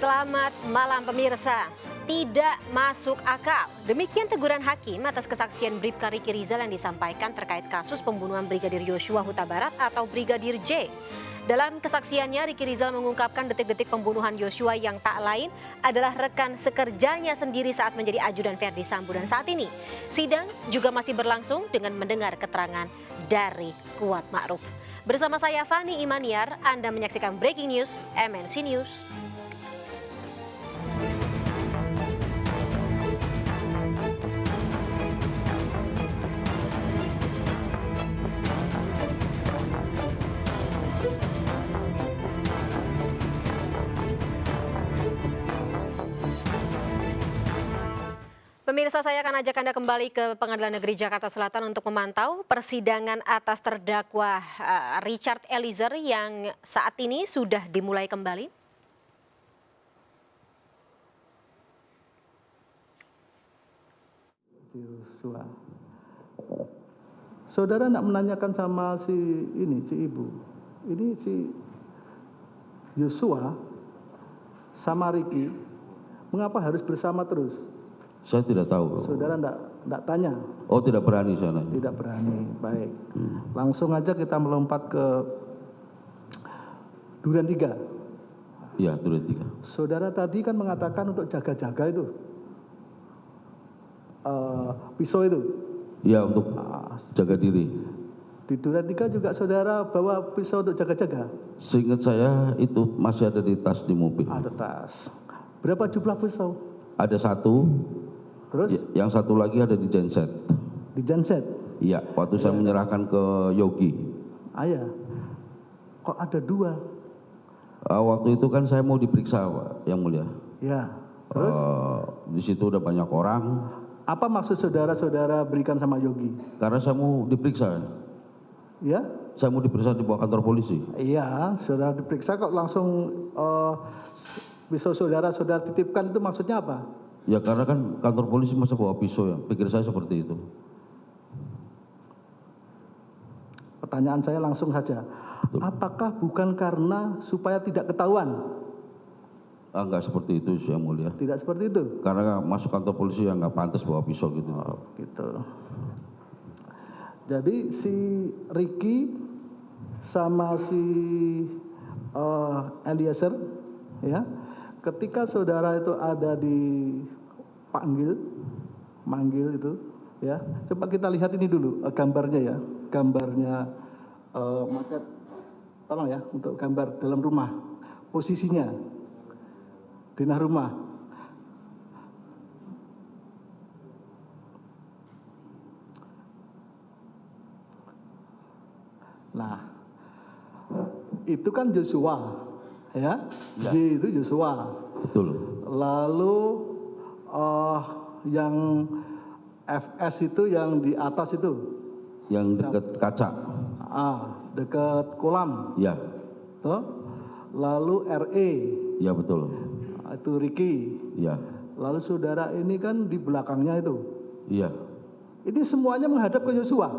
Selamat malam pemirsa. Tidak masuk akal. Demikian teguran hakim atas kesaksian Bribka Riki Rizal yang disampaikan terkait kasus pembunuhan Brigadir Yosua Huta Barat atau Brigadir J. Dalam kesaksiannya, Riki Rizal mengungkapkan detik-detik pembunuhan Yosua yang tak lain adalah rekan sekerjanya sendiri saat menjadi ajudan Verdi Sambo. Dan saat ini, sidang juga masih berlangsung dengan mendengar keterangan dari Kuat Ma'ruf. Bersama saya Fani Imaniar, Anda menyaksikan Breaking News MNC News. Pemirsa, saya akan ajak Anda kembali ke Pengadilan Negeri Jakarta Selatan untuk memantau persidangan atas terdakwa Richard Eliezer yang saat ini sudah dimulai kembali. Yosua. Saudara tidak menanyakan sama si ibu. Ini si Yosua sama Riki, mengapa harus bersama terus? Saya tidak tahu. Saudara tidak tanya? Oh, tidak berani saya nanya. Tidak berani, baik. Langsung aja kita melompat ke Duren 3. Iya, Duren 3. Saudara tadi kan mengatakan untuk jaga-jaga itu. Pisau itu. Iya, untuk jaga diri. Di Duren 3 juga saudara bawa pisau untuk jaga-jaga? Seingat saya itu masih ada di tas di mobil. Ada tas. Berapa jumlah pisau? Ada satu. Terus? Yang satu lagi ada di genset. Di genset? Iya, waktu saya menyerahkan ke Yogi. Iya. Kok ada dua? Waktu itu kan saya mau diperiksa, Pak, Yang Mulia. Ya. Terus? Di situ udah banyak orang. Apa maksud saudara-saudara berikan sama Yogi? Karena saya mau diperiksa. Ya? Saya mau diperiksa di bawah kantor polisi. Iya, saudara diperiksa kok langsung pisau saudara titipkan, itu maksudnya apa? Ya karena kan kantor polisi masa bawa pisau ya, pikir saya seperti itu. Pertanyaan saya langsung saja. Betul. Apakah bukan karena supaya tidak ketahuan? Enggak seperti itu, Yang Mulia. Tidak seperti itu? Karena masuk kantor polisi yang nggak pantas bawa pisau gitu. Oh, gitu. Jadi si Riki sama si Eliezer, ya, ketika saudara itu ada di manggil itu, ya, coba kita lihat ini dulu gambarnya ya, gambarnya maket, tolong ya untuk gambar dalam rumah, posisinya, denah rumah. Nah, itu kan Yosua, ya, J itu Yosua. Betul. Lalu yang FS itu yang di atas itu, yang dekat kaca. Dekat kolam. Ya. Tuh. Lalu RE. Ya betul. Itu Riki. Ya. Lalu saudara ini kan di belakangnya itu. Iya. Ini semuanya menghadap ke Yosua.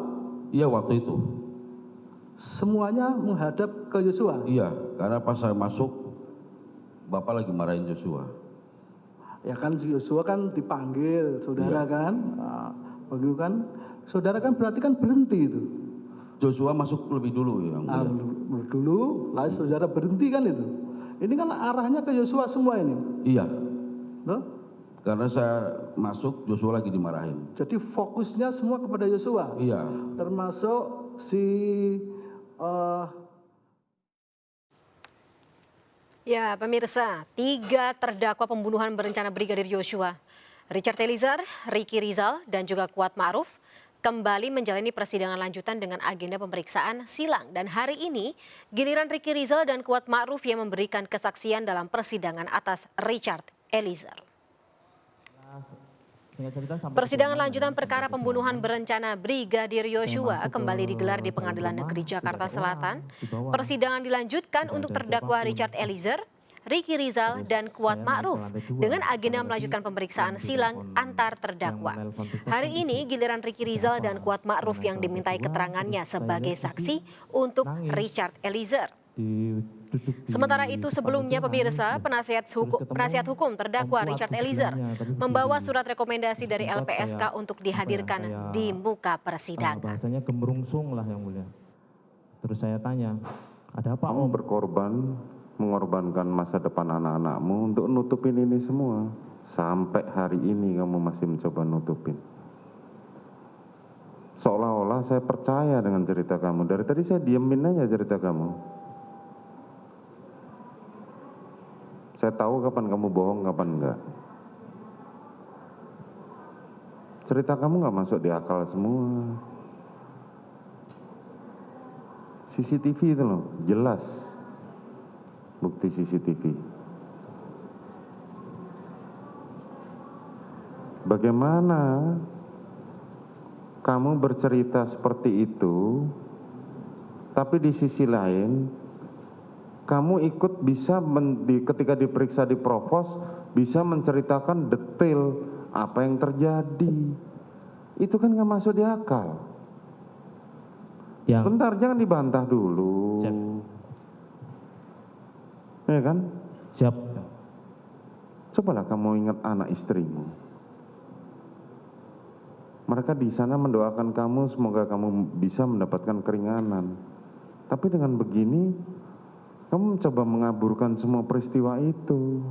Iya waktu itu. Semuanya menghadap ke Yosua. Iya, karena pas saya masuk, Bapak lagi marahin Yosua. Ya kan Yosua kan dipanggil, saudara kan, panggil kan, saudara kan berarti kan berhenti itu. Yosua masuk lebih dulu ya. Dulu, lalu saudara berhenti kan itu. Ini kan arahnya ke Yosua semua ini. Iya. Loh? Karena saya masuk, Yosua lagi dimarahin. Jadi fokusnya semua kepada Yosua. Iya. Termasuk si Ya, pemirsa, 3 terdakwa pembunuhan berencana Brigadir Yosua, Richard Eliezer, Riki Rizal, dan juga Kuat Ma'ruf kembali menjalani persidangan lanjutan dengan agenda pemeriksaan silang. Dan hari ini, giliran Riki Rizal dan Kuat Ma'ruf yang memberikan kesaksian dalam persidangan atas Richard Eliezer. Persidangan lanjutan perkara pembunuhan berencana Brigadir Yosua kembali digelar di Pengadilan Negeri Jakarta Selatan. Persidangan dilanjutkan untuk terdakwa Richard Eliezer, Riki Rizal, dan Kuat Ma'ruf dengan agenda melanjutkan pemeriksaan silang antar terdakwa. Hari ini giliran Riki Rizal dan Kuat Ma'ruf yang dimintai keterangannya sebagai saksi untuk Richard Eliezer. Sementara itu sebelumnya pemirsa, penasihat hukum terdakwa Richard Eliezer membawa surat rekomendasi dari LPSK untuk dihadirkan di muka persidangan. Bahasanya gemerungsung lah yang mulia. Terus saya tanya, ada apa Kamu berkorban, mengorbankan masa depan anak-anakmu untuk nutupin ini semua. Sampai hari ini kamu masih mencoba nutupin. Seolah-olah saya percaya dengan cerita kamu. Dari tadi saya diemin aja cerita kamu. Saya tahu kapan kamu bohong, kapan enggak. Cerita kamu nggak masuk di akal semua. CCTV itu loh, jelas. Bukti CCTV. Bagaimana kamu bercerita seperti itu, tapi di sisi lain, kamu ikut bisa ketika diperiksa di Provos, bisa menceritakan detail apa yang terjadi. Itu kan nggak masuk di akal. Bentar, jangan dibantah dulu. Siap. Ya kan? Siap. Cobalah kamu ingat anak istrimu. Mereka di sana mendoakan kamu, semoga kamu bisa mendapatkan keringanan. Tapi dengan begini, kamu mencoba mengaburkan semua peristiwa itu.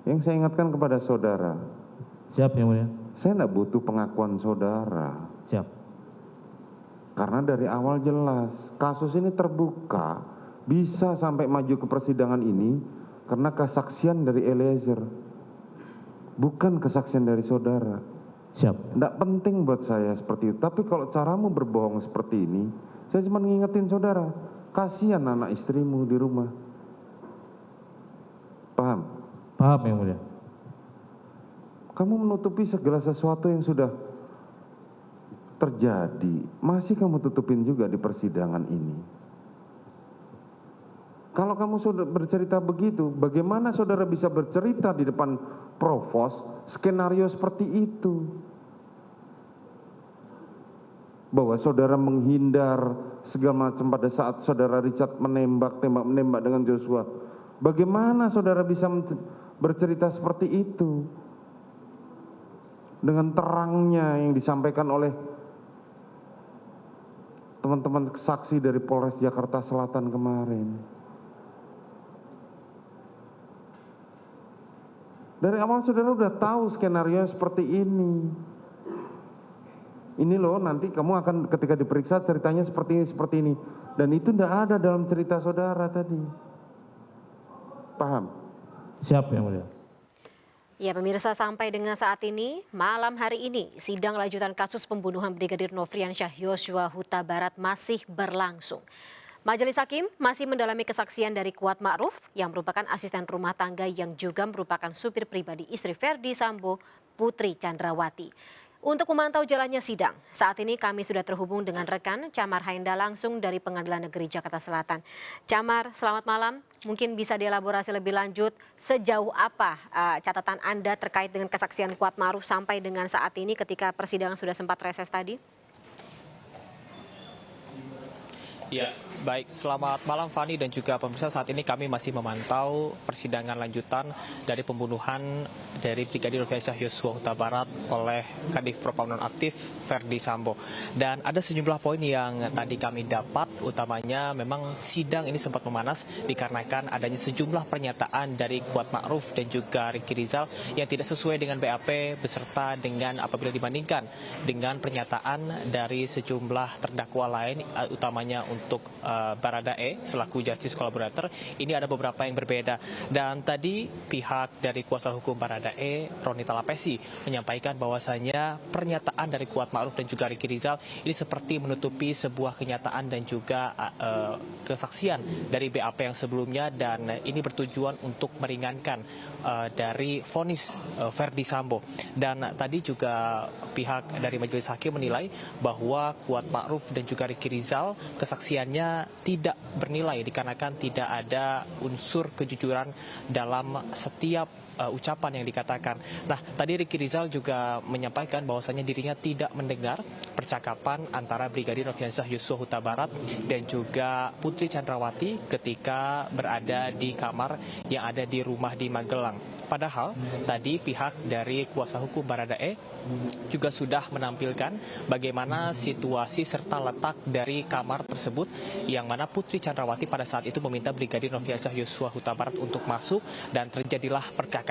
Yang saya ingatkan kepada saudara. Siap yang mulia. Saya tidak butuh pengakuan saudara. Siap. Karena dari awal jelas, kasus ini terbuka, bisa sampai maju ke persidangan ini, karena kesaksian dari Eliezer. Bukan kesaksian dari saudara. Siap. Tidak penting buat saya seperti itu. Tapi kalau caramu berbohong seperti ini, saya cuma ngingetin saudara, kasihan anak istrimu di rumah. Paham? Paham yang mulia. Kamu menutupi segala sesuatu yang sudah terjadi. Masih kamu tutupin juga di persidangan ini. Kalau kamu sudah bercerita begitu, bagaimana saudara bisa bercerita di depan Provos skenario seperti itu? Bahwa saudara menghindar segala macam pada saat saudara Richard menembak dengan Joshua. Bagaimana saudara bisa bercerita seperti itu? Dengan terangnya yang disampaikan oleh teman-teman saksi dari Polres Jakarta Selatan kemarin. Dari awal saudara udah tahu skenario seperti ini. Ini loh nanti kamu akan ketika diperiksa ceritanya seperti ini. Dan itu tidak ada dalam cerita saudara tadi. Paham? Siap yang mulia. Ya pemirsa, sampai dengan saat ini, malam hari ini, sidang lanjutan kasus pembunuhan Brigadir Nofriansyah Yosua Huta Barat masih berlangsung. Majelis Hakim masih mendalami kesaksian dari Kuat Ma'ruf yang merupakan asisten rumah tangga yang juga merupakan supir pribadi istri Verdi Sambo, Putri Chandrawati. Untuk memantau jalannya sidang, saat ini kami sudah terhubung dengan rekan Camar Hainda langsung dari Pengadilan Negeri Jakarta Selatan. Camar, selamat malam. Mungkin bisa dielaborasi lebih lanjut sejauh apa catatan Anda terkait dengan kesaksian Kuat Ma'ruf sampai dengan saat ini ketika persidangan sudah sempat reses tadi? Ya, baik. Selamat malam Fani dan juga pemirsa. Saat ini kami masih memantau persidangan lanjutan dari pembunuhan dari Brigadir Nofriansyah Yosua Huta Barat oleh Kadif Propam Nonaktif Verdi Sambo. Dan ada sejumlah poin yang tadi kami dapat, utamanya memang sidang ini sempat memanas dikarenakan adanya sejumlah pernyataan dari Kuat Ma'ruf dan juga Ricky Rizal yang tidak sesuai dengan BAP beserta dengan apabila dibandingkan dengan pernyataan dari sejumlah terdakwa lain, utamanya untuk Baradae selaku justice collaborator. Ini ada beberapa yang berbeda. Dan tadi pihak dari kuasa hukum Baradae, Roni Talapesi, menyampaikan bahwasanya pernyataan dari Kuat Ma'ruf dan juga Ricky Rizal ini seperti menutupi sebuah kenyataan dan juga kesaksian dari BAP yang sebelumnya, dan ini bertujuan untuk meringankan dari vonis Verdi Sambo. Dan tadi juga pihak dari Majelis Hakim menilai bahwa Kuat Ma'ruf dan juga Ricky Rizal kesaksiannya dinilainya tidak bernilai dikarenakan tidak ada unsur kejujuran dalam setiap ucapan yang dikatakan. Nah, tadi Ricky Rizal juga menyampaikan bahwasanya dirinya tidak mendengar percakapan antara Brigadir Nofriansah Yosua Huta Barat dan juga Putri Chandrawati ketika berada di kamar yang ada di rumah di Magelang. Padahal tadi pihak dari kuasa hukum Baradae juga sudah menampilkan bagaimana situasi serta letak dari kamar tersebut yang mana Putri Chandrawati pada saat itu meminta Brigadir Nofriansah Yosua Huta Barat untuk masuk dan terjadilah percakapan.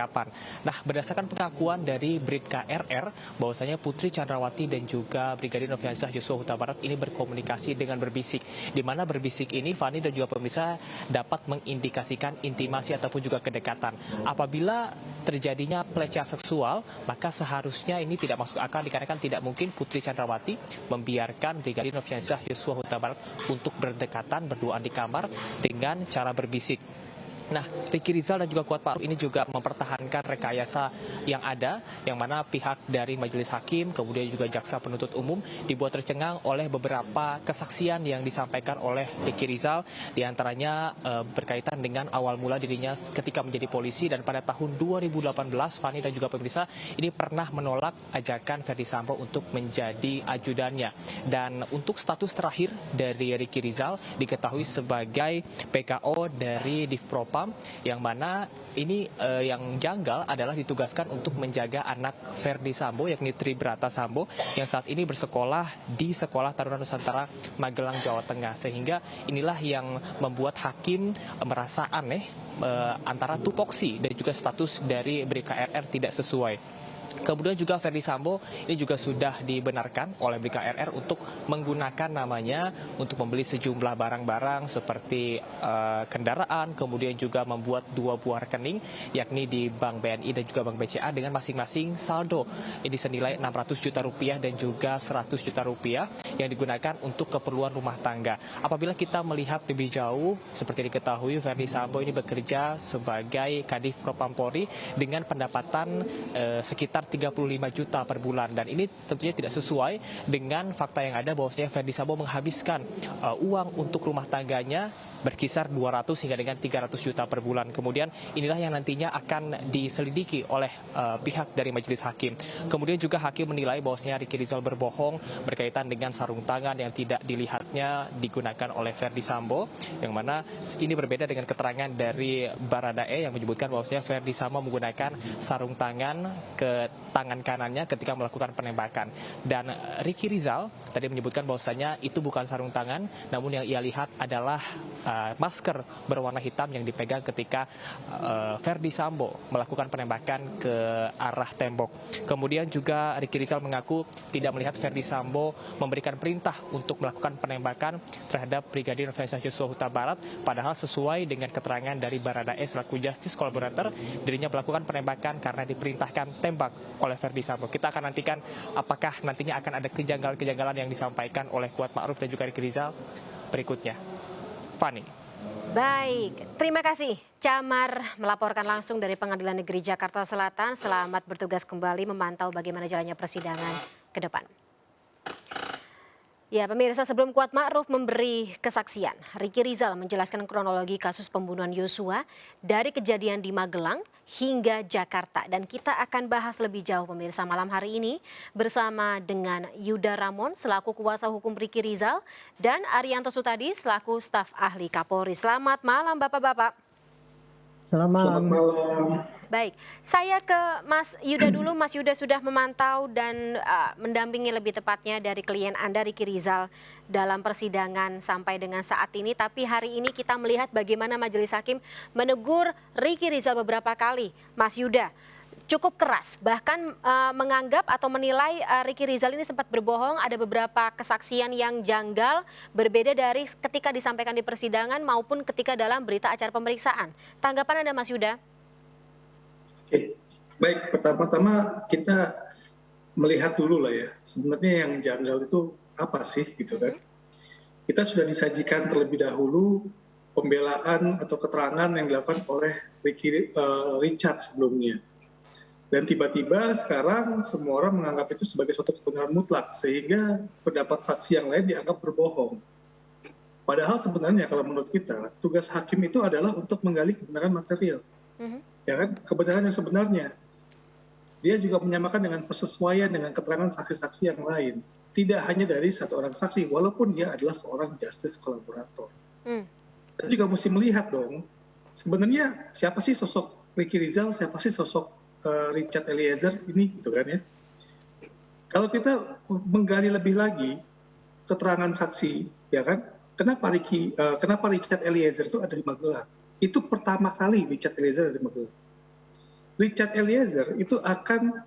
Nah, berdasarkan pengakuan dari Bribka RR bahwasanya Putri Chandrawati dan juga Brigadir Nofriansah Yosua Huta Barat ini berkomunikasi dengan berbisik, di mana berbisik ini Fani dan juga pemirsa dapat mengindikasikan intimasi ataupun juga kedekatan. Apabila terjadinya pelecehan seksual, maka seharusnya ini tidak masuk akal dikarenakan tidak mungkin Putri Chandrawati membiarkan Brigadir Nofriansah Yosua Huta Barat untuk berdekatan berduaan di kamar dengan cara berbisik. Nah, Ricky Rizal dan juga Kuat Ma'ruf ini juga mempertahankan rekayasa yang ada, yang mana pihak dari majelis hakim, kemudian juga jaksa penuntut umum dibuat tercengang oleh beberapa kesaksian yang disampaikan oleh Ricky Rizal, diantaranya berkaitan dengan awal mula dirinya ketika menjadi polisi dan pada tahun 2018, Fani dan juga pemirsa ini pernah menolak ajakan Verdi Sambo untuk menjadi ajudannya. Dan untuk status terakhir dari Ricky Rizal diketahui sebagai PKO dari Divpropam, yang mana ini yang janggal adalah ditugaskan untuk menjaga anak Verdi Sambo yakni Tribrata Sambo yang saat ini bersekolah di Sekolah Taruna Nusantara Magelang, Jawa Tengah, sehingga inilah yang membuat hakim merasa aneh antara tupoksi dan juga status dari BKRR tidak sesuai. Kemudian juga Verdi Sambo ini juga sudah dibenarkan oleh BKRR untuk menggunakan namanya untuk membeli sejumlah barang-barang seperti kendaraan, kemudian juga membuat 2 buah rekening yakni di Bank BNI dan juga Bank BCA dengan masing-masing saldo ini senilai 600 juta rupiah dan juga 100 juta rupiah yang digunakan untuk keperluan rumah tangga. Apabila kita melihat lebih jauh, seperti diketahui Verdi Sambo ini bekerja sebagai Kadif Propam Polri dengan pendapatan sekitar 35 juta per bulan, dan ini tentunya tidak sesuai dengan fakta yang ada bahwasanya Verdi Sambo menghabiskan uang untuk rumah tangganya berkisar 200 hingga dengan 300 juta per bulan. Kemudian inilah yang nantinya akan diselidiki oleh pihak dari majelis hakim. Kemudian juga hakim menilai bahwasanya Ricky Rizal berbohong berkaitan dengan sarung tangan yang tidak dilihatnya digunakan oleh Verdi Sambo, yang mana ini berbeda dengan keterangan dari Baradae yang menyebutkan bahwasanya Verdi Sambo menggunakan sarung tangan ke tangan kanannya ketika melakukan penembakan. Dan Ricky Rizal tadi menyebutkan bahwasanya itu bukan sarung tangan, namun yang ia lihat adalah masker berwarna hitam yang dipegang ketika Verdi Sambo melakukan penembakan ke arah tembok. Kemudian juga Ricky Rizal mengaku tidak melihat Verdi Sambo memberikan perintah untuk melakukan penembakan terhadap Brigadir Nofriansah Yosua Huta Barat, padahal sesuai dengan keterangan dari Baradae selaku justice collaborator, dirinya melakukan penembakan karena diperintahkan tembak oleh Verdi Sambo. Kita akan nantikan apakah nantinya akan ada kejanggalan-kejanggalan yang disampaikan oleh Kuat Ma'ruf dan juga Ricky Rizal berikutnya. Fani. Baik, terima kasih Camar melaporkan langsung dari Pengadilan Negeri Jakarta Selatan. Selamat bertugas kembali memantau bagaimana jalannya persidangan ke depan. Ya, pemirsa, sebelum Kuat Ma'ruf memberi kesaksian, Ricky Rizal menjelaskan kronologi kasus pembunuhan Yosua dari kejadian di Magelang hingga Jakarta. Dan kita akan bahas lebih jauh pemirsa malam hari ini bersama dengan Yuda Ramon selaku kuasa hukum Ricky Rizal dan Arianto Sutadi selaku staf ahli Kapolri. Selamat malam Bapak-Bapak. Selamat malam. Baik, saya ke Mas Yuda dulu. Mas Yuda sudah memantau dan mendampingi lebih tepatnya dari klien Anda Ricky Rizal dalam persidangan sampai dengan saat ini. Tapi hari ini kita melihat bagaimana majelis hakim menegur Ricky Rizal beberapa kali. Mas Yuda, cukup keras, bahkan menganggap atau menilai Ricky Rizal ini sempat berbohong. Ada beberapa kesaksian yang janggal, berbeda dari ketika disampaikan di persidangan maupun ketika dalam berita acara pemeriksaan. Tanggapan Anda Mas Yuda? Oke. Baik, pertama-tama kita melihat dulu lah ya, sebenarnya yang janggal itu apa sih gitu kan. Kita sudah disajikan terlebih dahulu pembelaan atau keterangan yang dilakukan oleh Richard sebelumnya. Dan tiba-tiba sekarang semua orang menganggap itu sebagai suatu kebenaran mutlak, sehingga pendapat saksi yang lain dianggap berbohong. Padahal sebenarnya kalau menurut kita, tugas hakim itu adalah untuk menggali kebenaran material. Ya kan? Kebenaran yang sebenarnya. Dia juga menyamakan dengan persesuaian dengan keterangan saksi-saksi yang lain. Tidak hanya dari satu orang saksi, walaupun dia adalah seorang justice kolaborator. Kita juga mesti melihat dong, sebenarnya siapa sih sosok Ricky Rizal, siapa sih sosok Richard Eliezer ini, gitu kan ya. Kalau kita menggali lebih lagi keterangan saksi, ya kan, kenapa Richard Eliezer itu ada di Magelang? Itu pertama kali Richard Eliezer ada di Magelang. Richard Eliezer itu akan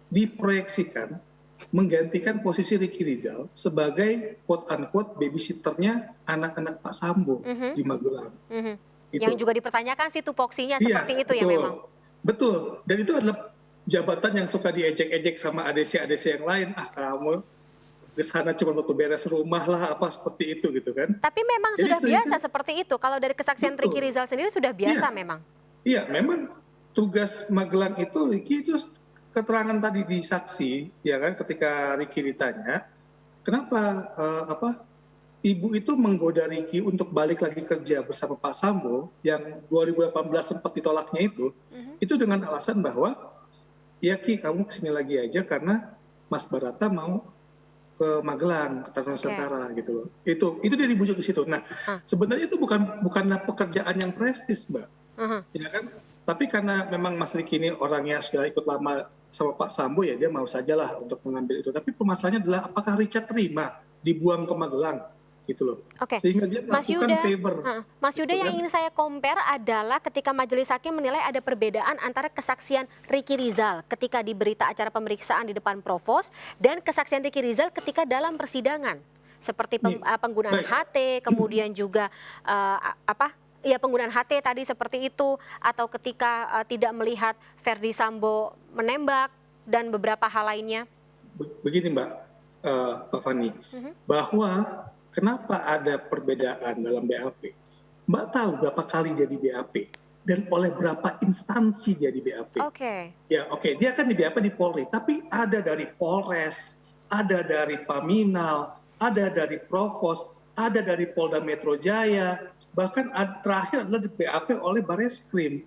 diproyeksikan menggantikan posisi Ricky Rizal sebagai quote-unquote babysitternya anak-anak Pak Sambo di Magelang. Gitu. Yang juga dipertanyakan sih tupoksinya Iya, seperti itu ya betul. memang. Betul, dan itu adalah jabatan yang suka diejek-ejek sama ADC-ADC yang lain. Ah, kamu di sana cuma waktu beres rumah lah, apa seperti itu gitu kan. Tapi memang Jadi sudah biasa sehingga- seperti itu. Kalau dari kesaksian Betul. Ricky Rizal sendiri sudah biasa memang. Iya, memang tugas Magelang itu, Ricky itu keterangan tadi di saksi, ya kan, ketika Ricky ditanya, kenapa ibu itu menggoda Ricky untuk balik lagi kerja bersama Pak Sambo yang 2018 sempat ditolaknya itu dengan alasan bahwa, ya Ki, kamu kesini lagi aja karena Mas Barata mau ke Magelang, ke Tanah Nusantara gitu loh. Itu dia dibujuk di situ. Nah, sebenarnya itu bukanlah pekerjaan yang prestis, Mbak. Ya kan? Tapi karena memang Mas Ricky ini orangnya sudah ikut lama sama Pak Sambo, ya dia mau sajalah untuk mengambil itu. Tapi permasalahannya adalah apakah Richard terima dibuang ke Magelang gitu loh. Oke. Sehingga dia Mas melakukan Yuda, favor. Mas Yuda, Gitu yang kan? ingin saya compare adalah ketika majelis hakim menilai ada perbedaan antara kesaksian Ricky Rizal ketika di berita acara pemeriksaan di depan provos dan kesaksian Ricky Rizal ketika dalam persidangan. Seperti penggunaan Baik. HT, kemudian juga penggunaan HT tadi seperti itu, atau ketika tidak melihat Verdi Sambo menembak dan beberapa hal lainnya. Begini Mbak Fani, bahwa kenapa ada perbedaan dalam BAP? Mbak tahu berapa kali dia di BAP dan oleh berapa instansi dia di BAP? Oke. Ya, oke. Dia kan di BAP di Polri, tapi ada dari Polres, ada dari Paminal, ada dari Provos, ada dari Polda Metro Jaya, bahkan terakhir adalah di BAP oleh Bareskrim.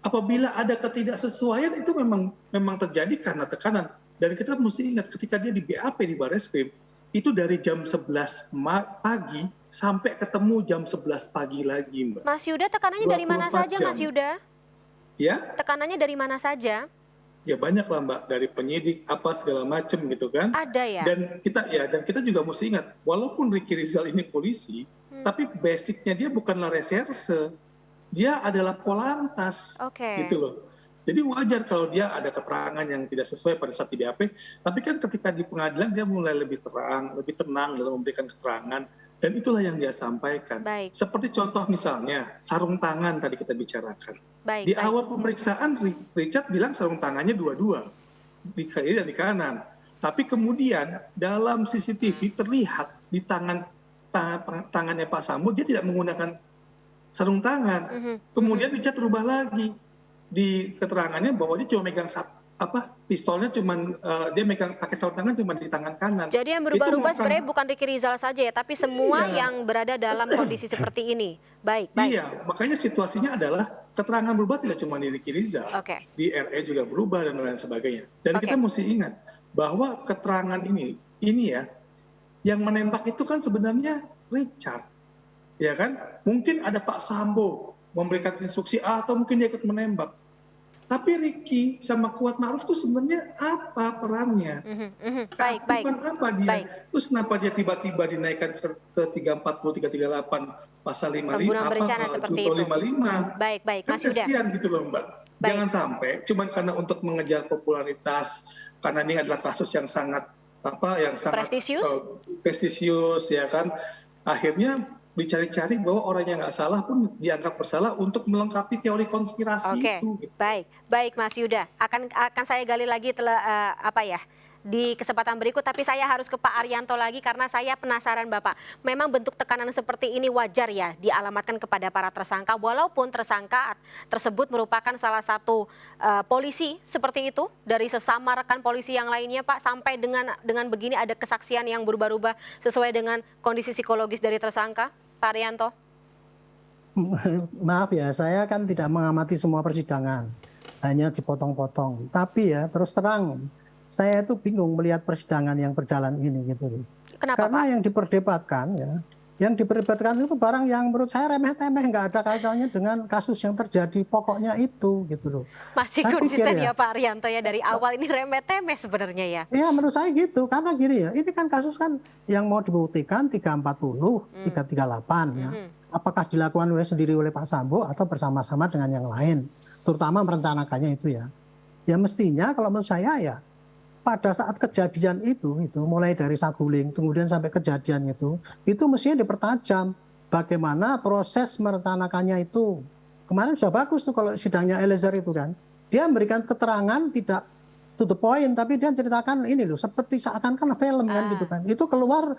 Apabila ada ketidaksesuaian itu memang terjadi karena tekanan. Dan kita mesti ingat ketika dia di BAP di Bareskrim, itu dari jam 11 pagi sampai ketemu jam 11 pagi lagi, Mbak. Mas Yuda, tekanannya dari mana 24 saja, Mas jam. Yuda? Ya, Tekanannya dari mana saja? ya banyak lah Mbak, dari penyidik apa segala macam gitu kan. Ada ya? Dan kita juga mesti ingat, walaupun Ricky Rizal ini polisi, tapi basicnya dia bukanlah reserse, dia adalah polantas, Oke. gitu loh. Jadi wajar kalau dia ada keterangan yang tidak sesuai pada saat di BAP, tapi kan ketika di pengadilan dia mulai lebih terang, lebih tenang dalam memberikan keterangan, dan itulah yang dia sampaikan. Baik. Seperti contoh misalnya sarung tangan tadi kita bicarakan. Baik, Di baik. awal pemeriksaan Richard bilang sarung tangannya dua-dua, di kiri dan di kanan. Tapi kemudian dalam CCTV terlihat di tangannya Pak Sambo dia tidak menggunakan sarung tangan. Kemudian Richard rubah lagi di keterangannya bahwa dia cuma megang pistolnya dia megang pakai sarung tangan cuma di tangan kanan. Jadi yang berubah-ubah sebenarnya bukan Ricky Rizal saja ya, tapi semua yang berada dalam kondisi seperti ini. Baik, baik. Iya, makanya situasinya adalah keterangan berubah tidak cuma di Ricky Rizal, Oke. di RE juga berubah dan lain sebagainya. Dan Oke. kita mesti ingat bahwa keterangan ini ya, yang menembak itu kan sebenarnya Richard, ya kan? Mungkin ada Pak Sambo memberikan instruksi A atau mungkin dia ikut menembak. Tapi Ricky sama Kuat Ma'ruf itu sebenarnya apa perannya? Baik, baik. Keaktifan apa dia? Baik. Terus kenapa dia tiba-tiba dinaikkan ke 340, 338 pasal 55 Pembunuhan berencana seperti junto itu. 55. Baik, baik. Kan Mas Yuda. kasihan gitu loh Mbak. Baik. Jangan sampai cuman karena untuk mengejar popularitas, karena ini adalah kasus yang sangat Prestisius? prestisius ya kan. Akhirnya dicari-cari bahwa orang yang nggak salah pun dianggap bersalah untuk melengkapi teori konspirasi Oke, itu. Gitu. baik, baik Mas Yuda. Akan saya gali lagi di kesempatan berikut. Tapi saya harus ke Pak Arianto lagi karena saya penasaran Bapak. Memang bentuk tekanan seperti ini wajar ya dialamatkan kepada para tersangka, walaupun tersangka tersebut merupakan salah satu polisi seperti itu dari sesama rekan polisi yang lainnya, Pak. Sampai dengan begini ada kesaksian yang berubah-ubah sesuai dengan kondisi psikologis dari tersangka. Pak Arianto? Maaf ya, saya kan tidak mengamati semua persidangan, hanya dipotong-potong. Tapi ya terus terang, saya itu bingung melihat persidangan yang berjalan ini gitu. Kenapa, Karena Pak? yang diperdebatkan itu barang yang menurut saya remeh-temeh, nggak ada kaitannya dengan kasus yang terjadi pokoknya itu gitu loh. Masih Saya pikir konsisten ya, ya Pak Arianto ya, dari awal ini remeh-temeh sebenarnya ya? ya menurut saya gitu, karena gini ya, ini kan kasus kan yang mau dibuktikan 340, 338 ya. Apakah dilakukan sendiri oleh Pak Sambo atau bersama-sama dengan yang lain, terutama merencanakannya itu ya. Ya mestinya kalau menurut saya ya, pada saat kejadian itu mulai dari saguling, kemudian sampai kejadian itu mestinya dipertajam bagaimana proses merencanakannya itu. Kemarin sudah bagus tuh kalau sidangnya Eliezer itu kan, dia memberikan keterangan tidak to the point, tapi dia ceritakan ini loh, seperti seakan-akan film kan gitu kan. Itu keluar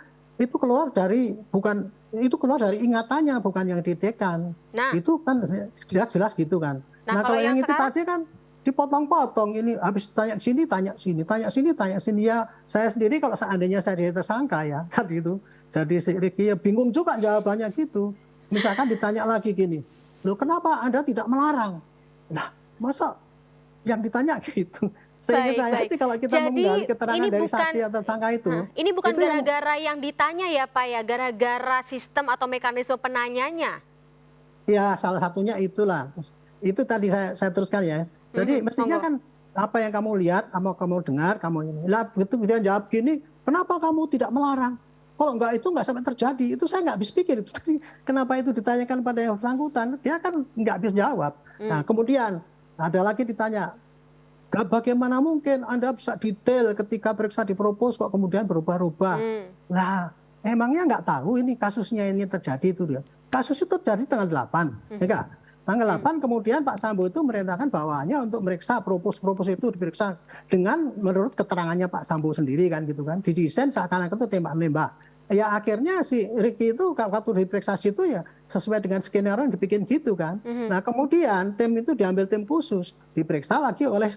dari ingatannya, bukan yang ditekan. Nah, Itu kan jelas gitu kan. Nah, Nah, kalau kalau yang yang itu sekarang? tadi kan dipotong-potong, ini habis tanya sini, tanya sini, tanya sini, tanya sini. Ya saya sendiri kalau seandainya saya jadi tersangka ya tadi itu, jadi si Ricky ya bingung juga jawabannya gitu. Misalkan ditanya lagi gini, loh kenapa Anda tidak melarang? Nah, masa yang ditanya gitu. Seingat saya baik. sih kalau kita Jadi, menggali keterangan ini dari bukan- saksi atau tersangka itu, Ini bukan itu yang- gara-gara yang ditanya ya Pak ya, gara-gara sistem atau mekanisme penanyanya. ya salah satunya itulah. Itu tadi saya teruskan ya. Jadi mestinya monggo. kan apa yang kamu lihat, apa kamu dengar, kamu ini. Lah begitu dia jawab gini, kenapa kamu tidak melarang? Kalau enggak itu enggak sampai terjadi. Itu saya nggak habis pikir. Kenapa itu ditanyakan pada yang bersangkutan? Dia kan nggak habis jawab. Nah kemudian ada lagi ditanya, bagaimana mungkin Anda bisa detail ketika periksa dipropos kok kemudian berubah-ubah? Nah, emangnya nggak tahu ini kasusnya ini terjadi itu dia. Kasus itu terjadi tanggal 8, ya enggak? Tanggal 8 kemudian Pak Sambo itu merintahkan bawahannya untuk meriksa propos itu diperiksa dengan menurut keterangannya Pak Sambo sendiri kan gitu kan. Didesain seakan-akan itu tembak-nembak. Ya akhirnya si Ricky itu waktu diperiksa itu ya sesuai dengan skenario yang dibikin gitu kan. Nah kemudian tim itu diambil tim khusus, diperiksa lagi oleh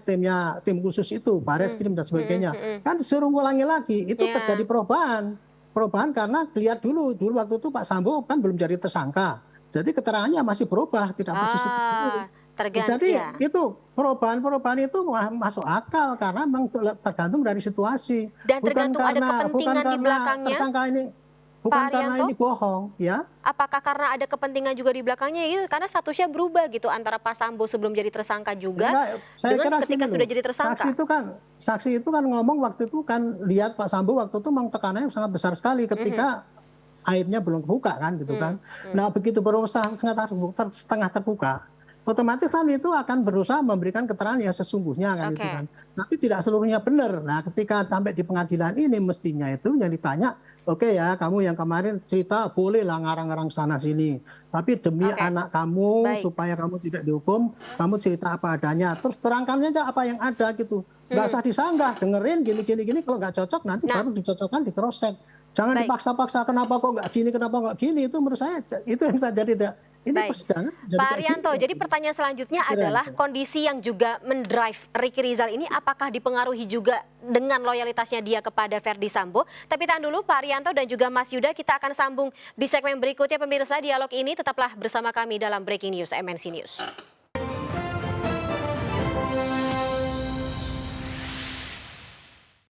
tim khusus itu, Bareskrim dan sebagainya. Kan disuruh ngulangi lagi, itu terjadi perubahan karena lihat dulu waktu itu Pak Sambo kan belum jadi tersangka. Jadi keterangannya masih berubah, tidak persis seperti itu. Tergantung Jadi ya. itu perubahan itu masuk akal karena memang tergantung dari situasi. Dan tergantung ada kepentingan di belakangnya, tersangka ini, bukan Pak karena Arianto? ini bohong, ya. Apakah karena ada kepentingan juga di belakangnya? Iya, karena statusnya berubah gitu antara Pak Sambo sebelum jadi tersangka juga Enggak, saya dengan kira ketika gini sudah loh, jadi tersangka. saksi itu kan ngomong waktu itu kan lihat Pak Sambo waktu itu memang tekanannya sangat besar sekali ketika aibnya belum kebuka kan gitu kan. Nah begitu berusaha setengah terbuka, otomatis kan itu akan berusaha memberikan keterangan yang sesungguhnya kan gitu kan. Tapi tidak seluruhnya benar. Nah ketika sampai di pengadilan ini mestinya itu yang ditanya, oke ya kamu yang kemarin cerita bolehlah ngarang-ngarang sana sini. Tapi demi anak kamu supaya kamu tidak dihukum, kamu cerita apa adanya. Terus terangkan aja apa yang ada gitu. Nggak usah disanggah, dengerin gini. Kalau nggak cocok nanti baru dicocokkan di cross check. Jangan dipaksa-paksa kenapa kok nggak gini, itu menurut saya itu yang saya jadi ini persidangan. Pak Arianto, jadi pertanyaan selanjutnya adalah kondisi yang juga mendrive Ricky Rizal ini apakah dipengaruhi juga dengan loyalitasnya dia kepada Verdi Sambo? Tapi tahan dulu Pak Arianto dan juga Mas Yuda, kita akan sambung di segmen berikutnya pemirsa. Dialog ini tetaplah bersama kami dalam Breaking News MNC News.